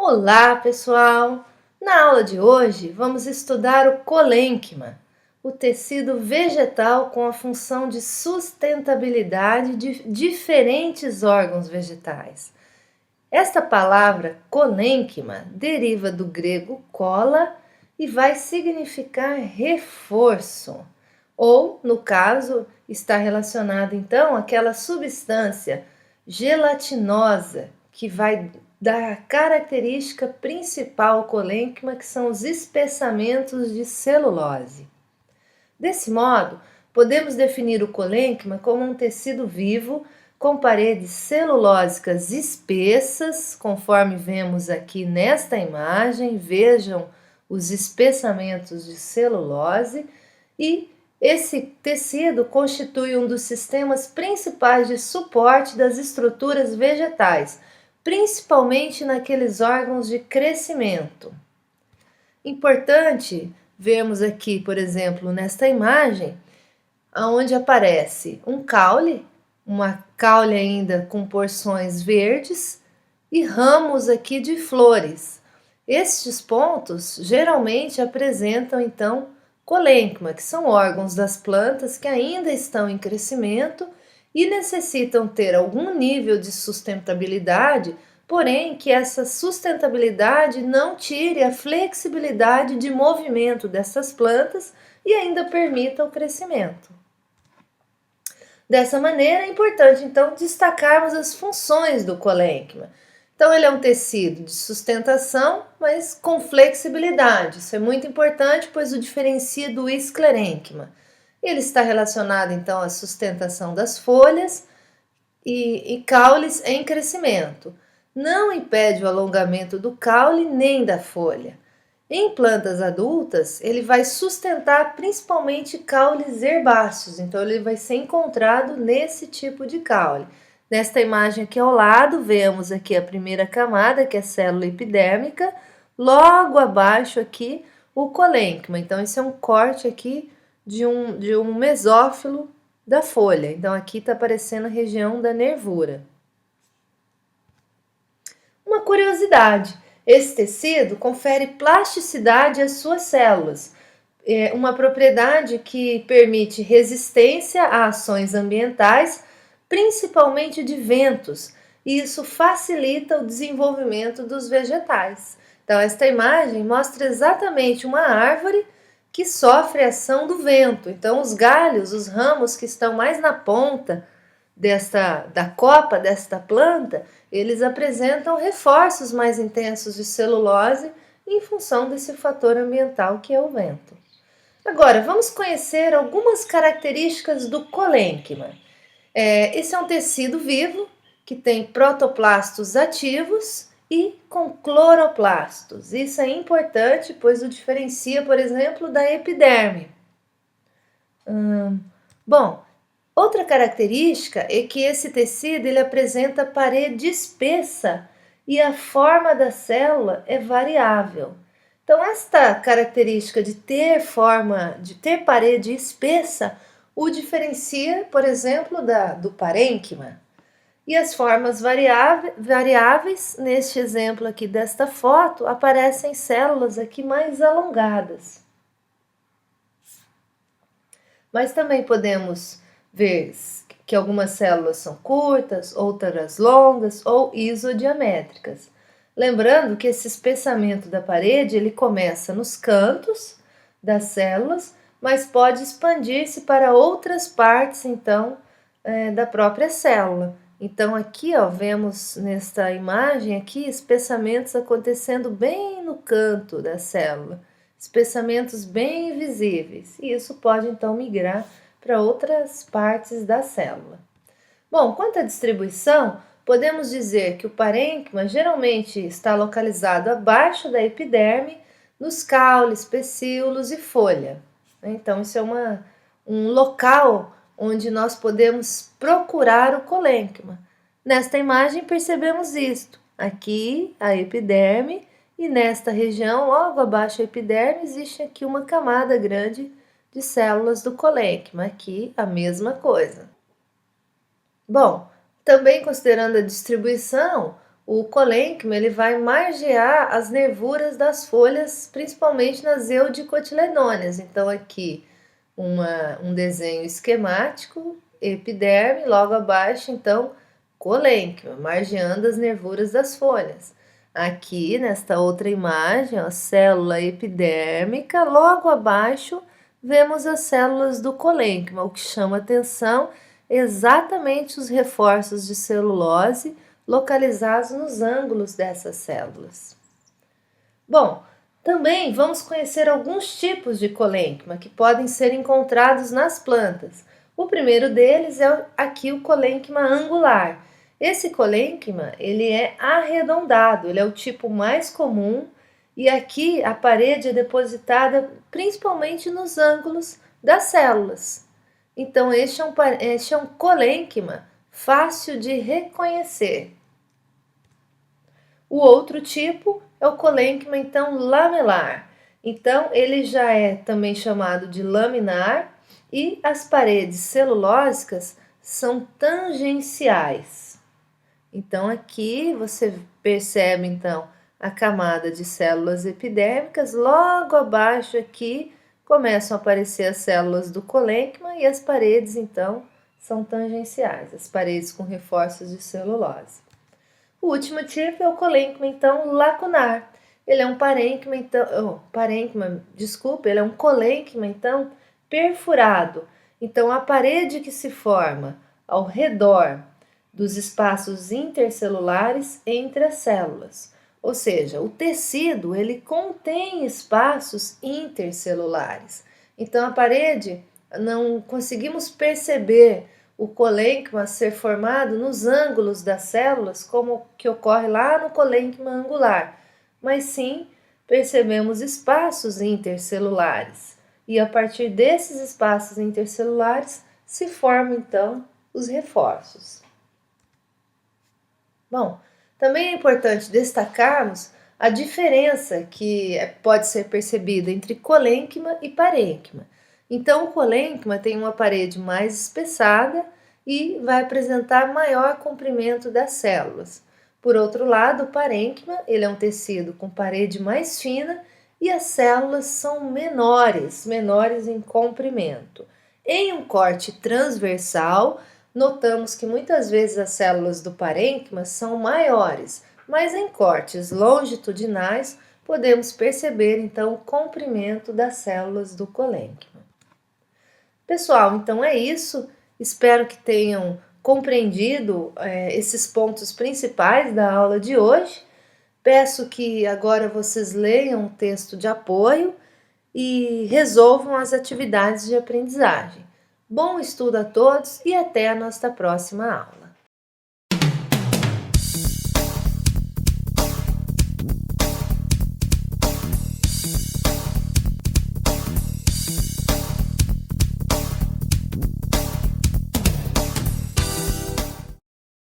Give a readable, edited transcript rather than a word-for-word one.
Olá, pessoal! Na aula de hoje, vamos estudar o colênquima, o tecido vegetal com a função de sustentabilidade de diferentes órgãos vegetais. Esta palavra colênquima deriva do grego cola e vai significar reforço, ou, no caso, está relacionado então àquela substância gelatinosa que vai dar a característica principal colênquima, que são os espessamentos de celulose. Desse modo, podemos definir o colênquima como um tecido vivo com paredes celulósicas espessas, conforme vemos aqui nesta imagem. Vejam os espessamentos de celulose, e esse tecido constitui um dos sistemas principais de suporte das estruturas vegetais, principalmente naqueles órgãos de crescimento. Importante vermos aqui, por exemplo, nesta imagem, onde aparece um caule, uma caule ainda com porções verdes e ramos aqui de flores. Estes pontos geralmente apresentam então colênquima, que são órgãos das plantas que ainda estão em crescimento e necessitam ter algum nível de sustentabilidade, porém que essa sustentabilidade não tire a flexibilidade de movimento dessas plantas e ainda permita o crescimento. Dessa maneira, é importante então destacarmos as funções do colênquima. Então, ele é um tecido de sustentação, mas com flexibilidade. Isso é muito importante, pois o diferencia do esclerênquima. Ele está relacionado, então, à sustentação das folhas e caules em crescimento. Não impede o alongamento do caule nem da folha. Em plantas adultas, ele vai sustentar principalmente caules herbáceos, então ele vai ser encontrado nesse tipo de caule. Nesta imagem aqui ao lado, vemos aqui a primeira camada, que é a célula epidérmica, logo abaixo aqui o colênquima. Então, esse é um corte aqui de um mesófilo da folha. Então, aqui está aparecendo a região da nervura. Uma curiosidade, esse tecido confere plasticidade às suas células, uma propriedade que permite resistência a ações ambientais, principalmente de ventos, e isso facilita o desenvolvimento dos vegetais. Então, esta imagem mostra exatamente uma árvore que sofre a ação do vento. Então, os galhos, os ramos que estão mais na ponta da copa desta planta, eles apresentam reforços mais intensos de celulose em função desse fator ambiental que é o vento. Agora, vamos conhecer algumas características do colênquima. Esse é um tecido vivo que tem protoplastos ativos e com cloroplastos. Isso é importante, pois o diferencia, por exemplo, da epiderme. Outra característica é que esse tecido ele apresenta parede espessa e a forma da célula é variável. Então, esta característica de ter parede espessa, o diferencia, por exemplo, do parênquima. E as formas variáveis, neste exemplo aqui desta foto, aparecem células aqui mais alongadas. Mas também podemos ver que algumas células são curtas, outras longas ou isodiamétricas. Lembrando que esse espessamento da parede ele começa nos cantos das células, mas pode expandir-se para outras partes, então, da própria célula. Então, aqui, vemos nesta imagem aqui espessamentos acontecendo bem no canto da célula, espessamentos bem visíveis, e isso pode, então, migrar para outras partes da célula. Bom, quanto à distribuição, podemos dizer que o parênquima geralmente está localizado abaixo da epiderme, nos caules, pecíolos e folha. Então, isso é um local onde nós podemos procurar o colênquima. Nesta imagem percebemos isto. Aqui a epiderme e nesta região, logo abaixo da epiderme, existe aqui uma camada grande de células do colênquima. Aqui a mesma coisa. Bom, também considerando a distribuição, o colênquima ele vai margear as nervuras das folhas, principalmente nas eudicotiledôneas. Então, aqui um desenho esquemático, epiderme, logo abaixo, então, colênquima, margeando as nervuras das folhas. Aqui, nesta outra imagem, a célula epidérmica, logo abaixo, vemos as células do colênquima. O que chama atenção é exatamente os reforços de celulose localizados nos ângulos dessas células. Bom, também vamos conhecer alguns tipos de colênquima que podem ser encontrados nas plantas. O primeiro deles é aqui o colênquima angular. Esse colênquima ele é arredondado, ele é o tipo mais comum e aqui a parede é depositada principalmente nos ângulos das células. Então este é um colênquima fácil de reconhecer. O outro tipo é o colênquima, então, lamelar. Então, ele já é também chamado de laminar e as paredes celulósicas são tangenciais. Então, aqui você percebe, então, a camada de células epidérmicas. Logo abaixo aqui começam a aparecer as células do colênquima e as paredes, então, são tangenciais, as paredes com reforços de celulose. O último tipo é o colênquima, então, lacunar. Ele é um parênquima, então, ele é um colênquima, então, perfurado. Então, a parede que se forma ao redor dos espaços intercelulares entre as células. Ou seja, o tecido, ele contém espaços intercelulares. Então, a parede, não conseguimos perceber o colênquima ser formado nos ângulos das células, como que ocorre lá no colênquima angular, mas sim percebemos espaços intercelulares. E a partir desses espaços intercelulares se formam então os reforços. Bom, também é importante destacarmos a diferença que pode ser percebida entre colênquima e parênquima. Então, o colênquima tem uma parede mais espessada e vai apresentar maior comprimento das células. Por outro lado, o parênquima ele é um tecido com parede mais fina e as células são menores em comprimento. Em um corte transversal, notamos que muitas vezes as células do parênquima são maiores, mas em cortes longitudinais podemos perceber então o comprimento das células do colênquima. Pessoal, então é isso. Espero que tenham compreendido esses pontos principais da aula de hoje. Peço que agora vocês leiam o texto de apoio e resolvam as atividades de aprendizagem. Bom estudo a todos e até a nossa próxima aula.